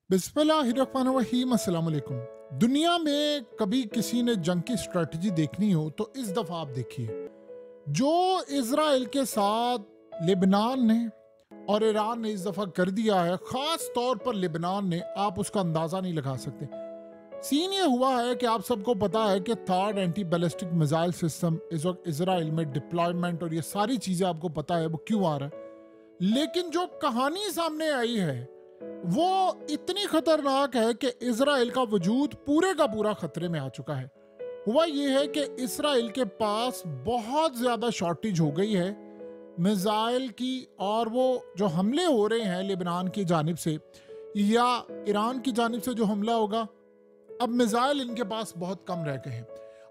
बिस्मिल्लाहिर्रहमानिर्रहीम। अस्सलाम वालेकुम। दुनिया में कभी किसी ने जंग की स्ट्रेटजी देखनी हो तो इस दफ़ा आप देखिए जो इज़राइल के साथ लेबनान ने और ईरान ने इस दफ़ा कर दिया है। ख़ास तौर पर लेबनान ने, आप उसका अंदाज़ा नहीं लगा सकते। सीन ये हुआ है कि आप सबको पता है कि third anti ballistic missile system इस वक्त इज़राइल में डिप्लॉयमेंट और ये सारी चीज़ें आपको पता है वो क्यों आ रहा है। लेकिन जो कहानी सामने आई है वो इतनी खतरनाक है कि इजराइल का वजूद पूरे का पूरा खतरे में आ चुका है। हुआ ये है कि इजराइल के पास बहुत ज्यादा शॉर्टेज हो गई है मिसाइल की, और वो जो हमले हो रहे हैं लेबनान की जानिब से या ईरान की जानिब से जो हमला होगा, अब मिसाइल इनके पास बहुत कम रह गए हैं।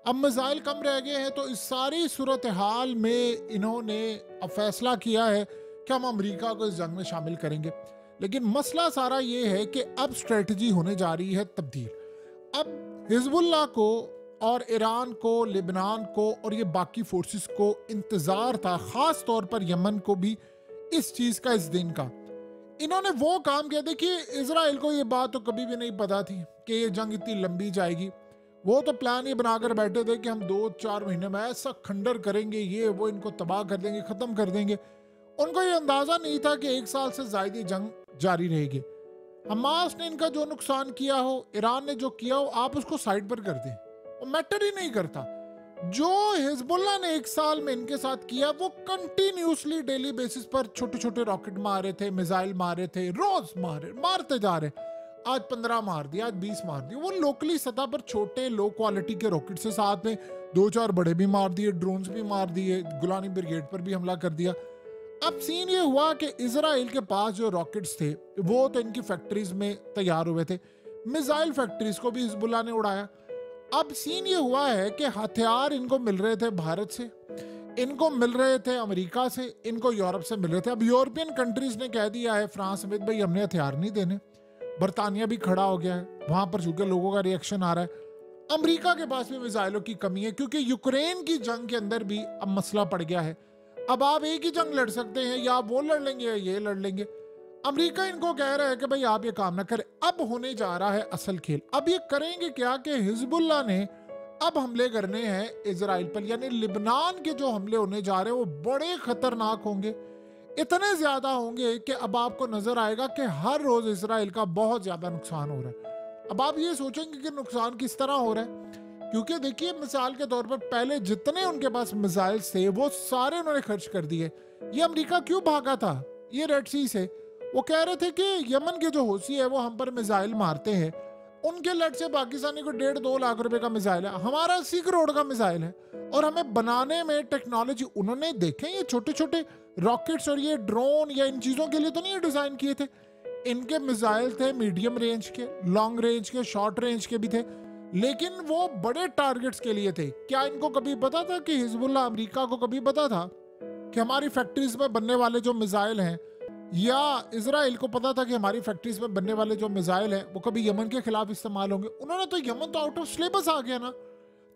अब मिसाइल कम रह गए हैं तो इस सारी सूरत हाल में इन्होंने अब फैसला किया है कि हम अमेरिका को इस जंग में शामिल करेंगे। लेकिन मसला सारा ये है कि अब स्ट्रेटजी होने जा रही है तब्दील। अब हिजबुल्लाह को और ईरान को, लेबनान को और ये बाकी फोर्सेस को इंतजार था, खास तौर पर यमन को भी, इस चीज का, इस दिन का। इन्होंने वो काम किया। देखिए, इजराइल को ये बात तो कभी भी नहीं पता थी कि ये जंग इतनी लंबी जाएगी। वो तो प्लान ये बनाकर बैठे थे कि हम 2-4 महीने में ऐसा खंडर करेंगे, ये वो इनको तबाह कर देंगे, खत्म कर देंगे। उनको ये अंदाजा नहीं था कि 1 साल से ज्यादा जंग जारी रहेगी। हमास ने इनका जो नुकसान किया हो, ईरान ने जो किया हो, आप उसको साइड पर कर दें, वो मैटर ही नहीं करता। जो हिजबुल्लाह ने 1 साल में इनके साथ किया, वो कंटिन्यूसली डेली बेसिस पर छोटे छोटे रॉकेट मारे थे, मिसाइल मारे थे, रोज मारते जा रहे। आज 15 मार दिया, आज 20 मार दिया। वो लोकली सतह पर छोटे लो क्वालिटी के रॉकेट से, साथ में 2-4 बड़े भी मार दिए, ड्रोन्स भी मार दिए, गुलानी ब्रिगेड पर भी हमला कर दिया। अब सीन ये हुआ कि इजराइल के पास जो रॉकेट्स थे वो तो इनकी फैक्ट्रीज में तैयार हुए थे, मिसाइल फैक्ट्रीज को भी हिजबुल्लाह ने उड़ाया। अब सीन ये हुआ है कि हथियार इनको मिल रहे थे भारत से, इनको मिल रहे थे अमेरिका से, इनको यूरोप से मिल रहे थे। अब यूरोपियन कंट्रीज ने कह दिया है, फ्रांस समेत, भाई हमने हथियार नहीं देने। बरतानिया भी खड़ा हो गया है वहां पर, चूंकि लोगों का रिएक्शन आ रहा है। अमेरिका के पास भी मिसाइलों की कमी है, क्योंकि यूक्रेन की जंग के अंदर भी अब मसला पड़ गया है। अब आप एक ही जंग लड़ सकते हैं, या आप वो लड़ लेंगे या ये लड़ लेंगे। अमेरिका इनको कह रहा है कि भाई आप ये काम ना करें। अब होने जा रहा है असल खेल। अब ये करेंगे क्या कि हिजबुल्लाह ने अब हमले करने हैं इजराइल पर, यानी लिबनान के जो हमले होने जा रहे हैं वो बड़े खतरनाक होंगे। इतने ज्यादा होंगे कि अब आपको नजर आएगा कि हर रोज इजराइल का बहुत ज्यादा नुकसान हो रहा है। अब आप ये सोचेंगे कि नुकसान किस तरह हो रहा है, क्योंकि देखिए, मिसाल के तौर पर पहले जितने उनके पास मिसाइल थे वो सारे उन्होंने खर्च कर दिए। ये अमेरिका क्यों भागा था ये रेड सी से? वो कह रहे थे कि यमन के जो हौसी है वो हम पर मिसाइल मारते हैं, उनके लट से पाकिस्तानी को 1.5-2 लाख रुपए का मिसाइल है, हमारा 80 करोड़ का मिसाइल है, और हमें बनाने में टेक्नोलॉजी उन्होंने देखे। ये छोटे छोटे रॉकेट्स और ये ड्रोन या इन चीजों के लिए तो नहीं डिजाइन किए थे। इनके मिसाइल थे मीडियम रेंज के, लॉन्ग रेंज के, शॉर्ट रेंज के भी थे, लेकिन वो बड़े टारगेट्स के लिए थे। क्या इनको कभी पता था कि हिजबुल्लाह, अमेरिका को कभी पता था कि हमारी फैक्ट्रीज में बनने वाले जो मिसाइल हैं, या इजराइल को पता था कि हमारी फैक्ट्रीज में बनने वाले जो मिसाइल हैं वो कभी यमन के खिलाफ इस्तेमाल होंगे? उन्होंने तो, यमन तो आउट ऑफ सिलेबस आ गया ना।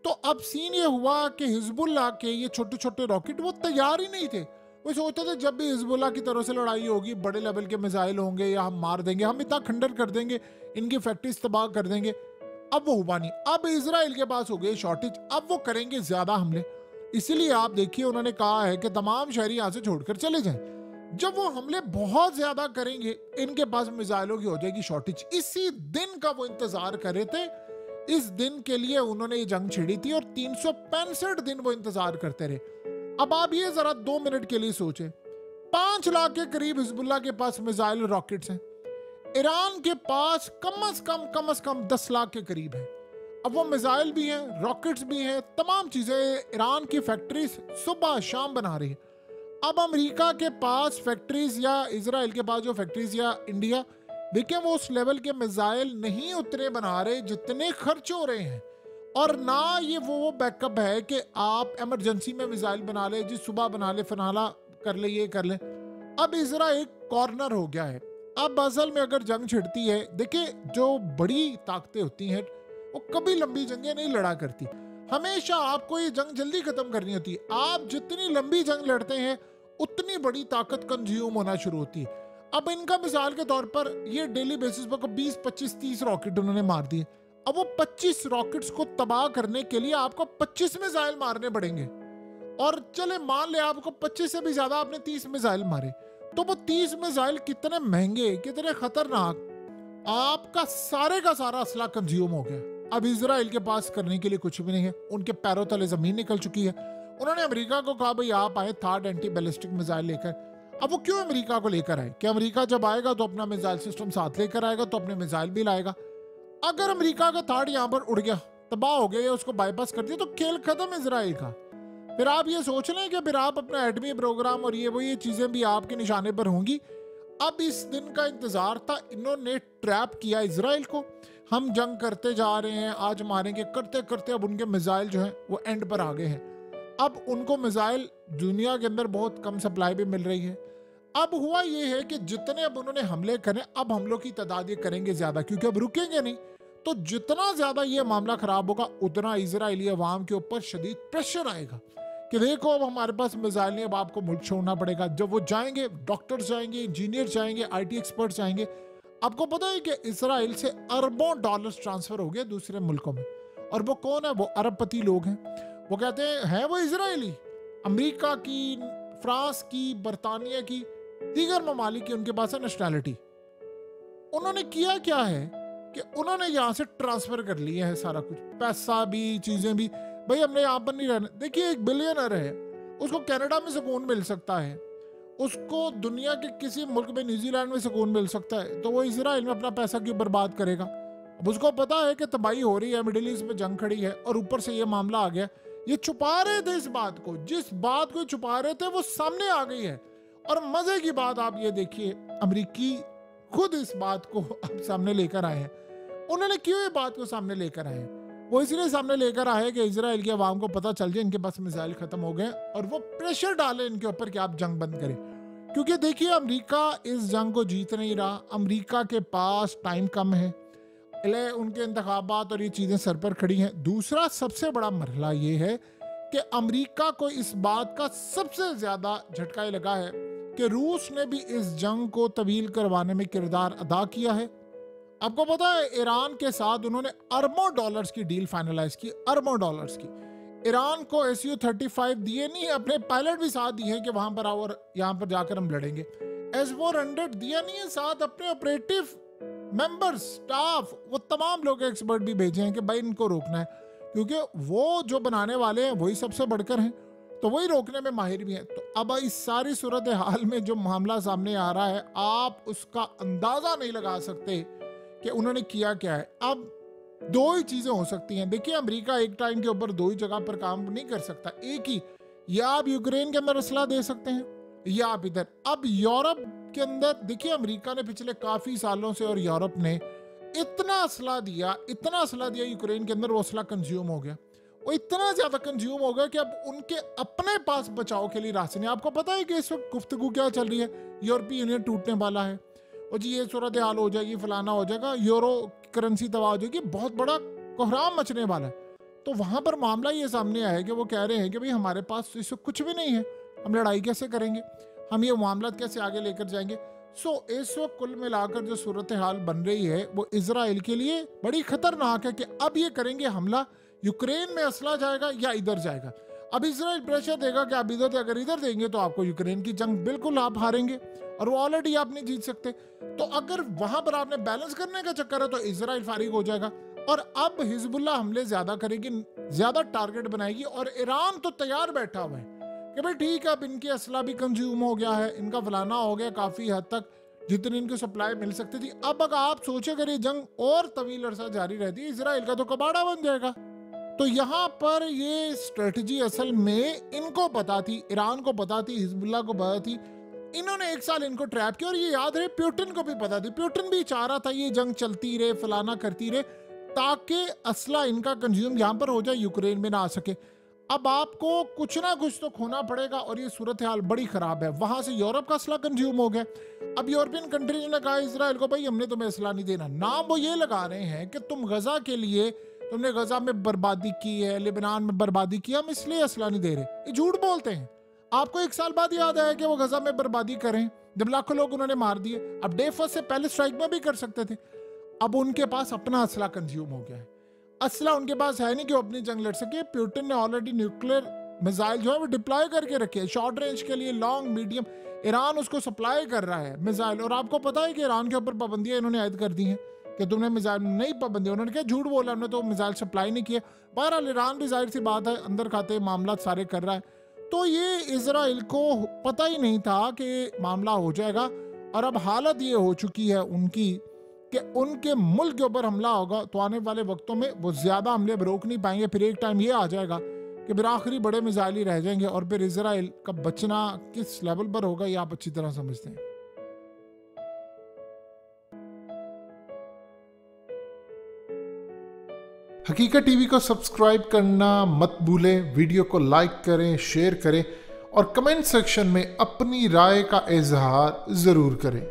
तो अब सीन ये हुआ कि हिजबुल्लाह के ये छोटे छोटे रॉकेट वो तैयार ही नहीं थे। वो सोचते थे जब भी हिजबुल्लाह की तरफ से लड़ाई होगी, बड़े लेवल के मिसाइल होंगे या हम मार देंगे, हम इतना खंडर कर देंगे, इनकी फैक्ट्रीज तबाह कर देंगे। अब वो हुआ नहीं। अब इजराइल के पास हो गए शॉर्टेज, अब वो करेंगे ज्यादा हमले। इसीलिए आप देखिए, उन्होंने कहा है कि तमाम शहरी यहां से छोड़कर चले जाएं। जब वो हमले बहुत ज्यादा करेंगे, इनके पास मिसाइलों की हो जाएगी शॉर्टेज। इसी दिन का वो इंतजार कर रहे थे। इस दिन के लिए उन्होंने ये जंग छिड़ी थी और 365 दिन वो इंतजार करते रहे। अब आप ये जरा 2 मिनट के लिए सोचें, 5 लाख के करीब हिजबुल्लाह के पास मिसाइल रॉकेट्स हैं, ईरान के पास कम से कम 10 लाख के करीब है। अब वो मिसाइल भी हैं, रॉकेट्स भी हैं, तमाम चीजें ईरान की फैक्ट्रीज सुबह शाम बना रही है। अब अमेरिका के पास फैक्ट्रीज, या इजराइल के पास जो फैक्ट्रीज, या इंडिया, देखिए वो उस लेवल के मिसाइल नहीं उतने बना रहे जितने खर्च हो रहे हैं। और ना ये वो बैकअप है कि आप इमरजेंसी में मिसाइल बना ले, जी सुबह बना ले, फनाला कर ले, ये कर ले। अब इजराइल कॉर्नर हो गया है। अब असल में अगर जंग छिड़ती है, देखिए जो बड़ी ताकतें होती हैं वो कभी लंबी जंगें नहीं लड़ा करती। हमेशा आपको ये जंग जल्दी खत्म करनी होती है। आप जितनी लंबी जंग लड़ते हैं उतनी बड़ी ताकत कंज्यूम होना शुरू होती है। अब इनका मिसाल के तौर पर ये डेली बेसिस पर 20, 25, 30 रॉकेट उन्होंने मार दिए। अब वो 25 रॉकेट्स को तबाह करने के लिए आपको 25 मिसाइल मारने पड़ेंगे। और चले मान ले आपको 25 से भी ज्यादा आपने 30 मिसाइल मारे, तो वो 30 मिसाइल कितने महंगे, कितने खतरनाक, आपका सारे का सारा असला कंज्यूम हो गया। अब इजराइल के पास करने के लिए कुछ भी नहीं है, उनके पैरों तले जमीन निकल चुकी है। उन्होंने अमेरिका को कहा भाई आप आए थर्ड एंटी बैलिस्टिक मिसाइल लेकर। अब वो क्यों अमेरिका को लेकर आए? कि अमेरिका जब आएगा तो अपना मिसाइल सिस्टम साथ लेकर आएगा, तो अपने मिसाइल भी लाएगा। अगर अमेरिका का थर्ड यहाँ पर उड़ गया, तबाह हो गया या उसको बाईपास कर दिया, तो खेल खत्म इजराइल का। फिर आप ये सोच लें कि फिर आप अपना एटमी प्रोग्राम और ये चीजें भी आपके निशाने पर होंगी। अब इस दिन का इंतजार था, इन्होंने ट्रैप किया इजराइल को। हम जंग करते जा रहे हैं, आज मारेंगे, करते करते अब उनके मिसाइल जो हैं वो एंड पर आ गए हैं। अब उनको मिसाइल दुनिया के अंदर बहुत कम सप्लाई भी मिल रही है। अब हुआ ये है कि जितने अब उन्होंने हमले करे, अब हमलों की तादाद ये करेंगे ज्यादा, क्योंकि अब रुकेंगे नहीं। तो जितना ज्यादा ये मामला खराब होगा, उतना इजरायली अवाम के ऊपर शदीद प्रेशर आएगा कि देखो अब हमारे पास मिसाइल नहीं, अब आपको मुल्क छोड़ना पड़ेगा। जब वो जाएंगे, डॉक्टर्स जाएंगे, इंजीनियर जाएंगे, IT एक्सपर्ट्स जाएंगे। आपको पता है कि इजराइल से अरबों डॉलर्स ट्रांसफर हो गए दूसरे मुल्कों में। और वो कौन है? वो अरबपति लोग हैं। वो कहते हैं वो इजरायली, अमेरिका की, फ्रांस की, बरतानिया की, दीगर ममालिक की उनके पास है नेशनैलिटी। उन्होंने किया क्या है कि उन्होंने यहाँ से ट्रांसफर कर लिया है सारा कुछ, पैसा भी, चीजें भी। भाई हमने यहाँ पर नहीं रहना। देखिए एक बिलियनर है, उसको कनाडा में सुकून मिल सकता है, उसको दुनिया के किसी मुल्क में, न्यूजीलैंड में सुकून मिल सकता है, तो वो इजराइल में अपना पैसा क्यों बर्बाद करेगा? अब उसको पता है कि तबाही हो रही है, मिडिल ईस्ट में जंग खड़ी है, और ऊपर से ये मामला आ गया। ये छुपा रहे थे इस बात को, जिस बात को छुपा रहे थे वो सामने आ गई है। और मजे की बात आप ये देखिए, अमेरिकी खुद इस बात को अब सामने लेकर आए हैं। उन्होंने क्यों ये बात को सामने लेकर आए हैं? वो इसलिए सामने लेकर आए कि इजराइल की आवाम को पता चल जाए इनके पास मिसाइल खत्म हो गए, और वो प्रेशर डाले इनके ऊपर कि आप जंग बंद करें। क्योंकि देखिए अमेरिका इस जंग को जीत नहीं रहा, अमेरिका के पास टाइम कम है, उनके इंतखाबात और ये चीजें सर पर खड़ी हैं। दूसरा सबसे बड़ा मरहला ये है कि अमेरिका को इस बात का सबसे ज्यादा झटका लगा है कि रूस ने भी इस जंग को तवील करवाने में किरदार अदा किया है। आपको पता है ईरान के साथ उन्होंने अरबों डॉलर्स की डील फाइनलाइज की, अरबों डॉलर्स की। ईरान को SU-35 दिए नहीं, अपने पायलट भी साथ दिए कि वहां पर आओ और यहां पर जाकर हम लड़ेंगे। S-400 दिया नहीं है, साथ अपने ऑपरेटिव मेंबर्स, स्टाफ, वो तमाम लोग एक्सपर्ट भी भेजे हैं कि भाई इनको रोकना है, क्योंकि वो जो बनाने वाले हैं वही सबसे बढ़कर हैं, तो वही रोकने में माहिर भी हैं। तो अब इस सारी सूरत हाल में जो मामला सामने आ रहा है, आप उसका अंदाजा नहीं लगा सकते कि उन्होंने किया क्या है। अब दो ही चीजें हो सकती हैं। देखिए अमेरिका एक टाइम के ऊपर दो ही जगह पर काम नहीं कर सकता, एक ही, या आप यूक्रेन के अंदर असला दे सकते हैं या आप इधर। अब यूरोप के अंदर देखिए अमेरिका ने पिछले काफी सालों से और यूरोप ने इतना असला दिया, इतना असला दिया यूक्रेन के अंदर, वो असला कंज्यूम हो गया, वो इतना ज्यादा कंज्यूम हो गया कि अब उनके अपने पास बचाव के लिए रास्ते नहीं। आपको पता है कि इस वक्त गुफ्तगू क्या चल रही है? यूरोपीय यूनियन टूटने वाला है, और जी ये सूरत हाल हो जाएगी, फलाना हो जाएगा, यूरो करेंसी तबाह हो जाएगी, बहुत बड़ा कोहराम मचने वाला है। तो वहां पर मामला ये सामने आया कि वो कह रहे हैं कि भाई हमारे पास इस वक्त कुछ भी नहीं है, हम लड़ाई कैसे करेंगे, हम ये मामला कैसे आगे लेकर जाएंगे। इस वक्त कुल मिलाकर जो सूरत हाल बन रही है वो इजराइल के लिए बड़ी खतरनाक है कि अब ये करेंगे हमला, यूक्रेन में असला जाएगा या इधर जाएगा। अब इजराइल प्रेशर देगा कि आप इधर, अगर इधर देंगे तो आपको यूक्रेन की जंग बिल्कुल आप हारेंगे, और वो ऑलरेडी आप नहीं जीत सकते। तो अगर वहां पर आपने बैलेंस करने का चक्कर है तो इजराइल फारिग हो जाएगा, और अब हिजबुल्लाह हमले ज्यादा करेगी, ज्यादा टारगेट बनाएगी, और ईरान तो तैयार बैठा हुआ है कि भाई ठीक है अब इनकी असला भी कंज्यूम हो गया है, इनका फलाना हो गया काफी हद तक, जितनी इनको सप्लाई मिल सकती थी। अब अगर आप सोचे अगर ये जंग और तवील अरसा जारी रहती है, इजराइल का तो कबाड़ा बन जाएगा। तो यहाँ पर ये स्ट्रेटजी असल में इनको पता थी, ईरान को पता थी, हिजबुल्लाह को पता थी। इन्होंने एक साल इनको ट्रैप किया, और ये याद रहे पुतिन को भी पता थी, पुतिन भी चाह रहा था ये जंग चलती रहे, फलाना करती रहे, ताकि असला इनका कंज्यूम यहाँ पर हो जाए, यूक्रेन में ना आ सके। अब आपको कुछ ना कुछ तो खोना पड़ेगा, और ये सूरत हाल बड़ी खराब है। वहां से यूरोप का असला कंज्यूम हो गया। अब यूरोपियन कंट्रीज ने कहा इजराइल को भाई हमने तुम्हें असला नहीं देना। नाम वो ये लगा रहे हैं कि तुम गजा के लिए, तुमने गजा में बर्बादी की है, लेबनान में बर्बादी की, हम इसलिए असला नहीं दे रहे। ये झूठ बोलते हैं। आपको 1 साल बाद याद आया कि वो गजा में बर्बादी करें, जब लाखों लोग उन्होंने मार दिए। अब डे फर्स्ट से पहले स्ट्राइक में भी कर सकते थे। अब उनके पास अपना असला कंज्यूम हो गया है। असला उनके पास है नहीं कि वो अपनी जंग लड़ सके। पुतिन ने ऑलरेडी न्यूक्लियर मिसाइल जो है वो डिप्लॉय करके रखे हैं, शॉर्ट रेंज के लिए, लॉन्ग, मीडियम। ईरान उसको सप्लाई कर रहा है मिसाइल। और आपको पता है कि ईरान के ऊपर पाबंदियां इन्होंने आयद कर दी हैं कि तुमने मिसाइल नहीं, पाबंदी उन्होंने क्या झूठ बोला, हमने तो मिसाइल सप्लाई नहीं किया। बहरहाल ईरान भी जाहिर सी बात है अंदर खाते मामला सारे कर रहा है। तो ये इजराइल को पता ही नहीं था कि मामला हो जाएगा। और अब हालत ये हो चुकी है उनकी कि उनके मुल्क के ऊपर हमला होगा तो आने वाले वक्तों में वो ज़्यादा हमले रोक नहीं पाएंगे। फिर एक टाइम ये आ जाएगा कि फिर आखिरी बड़े मिसाइल ही रह जाएंगे। और फिर इजराइल का बचना किस लेवल पर होगा ये आप अच्छी तरह समझते हैं। हकीकत टीवी को सब्सक्राइब करना मत भूलें, वीडियो को लाइक करें, शेयर करें और कमेंट सेक्शन में अपनी राय का इजहार ज़रूर करें।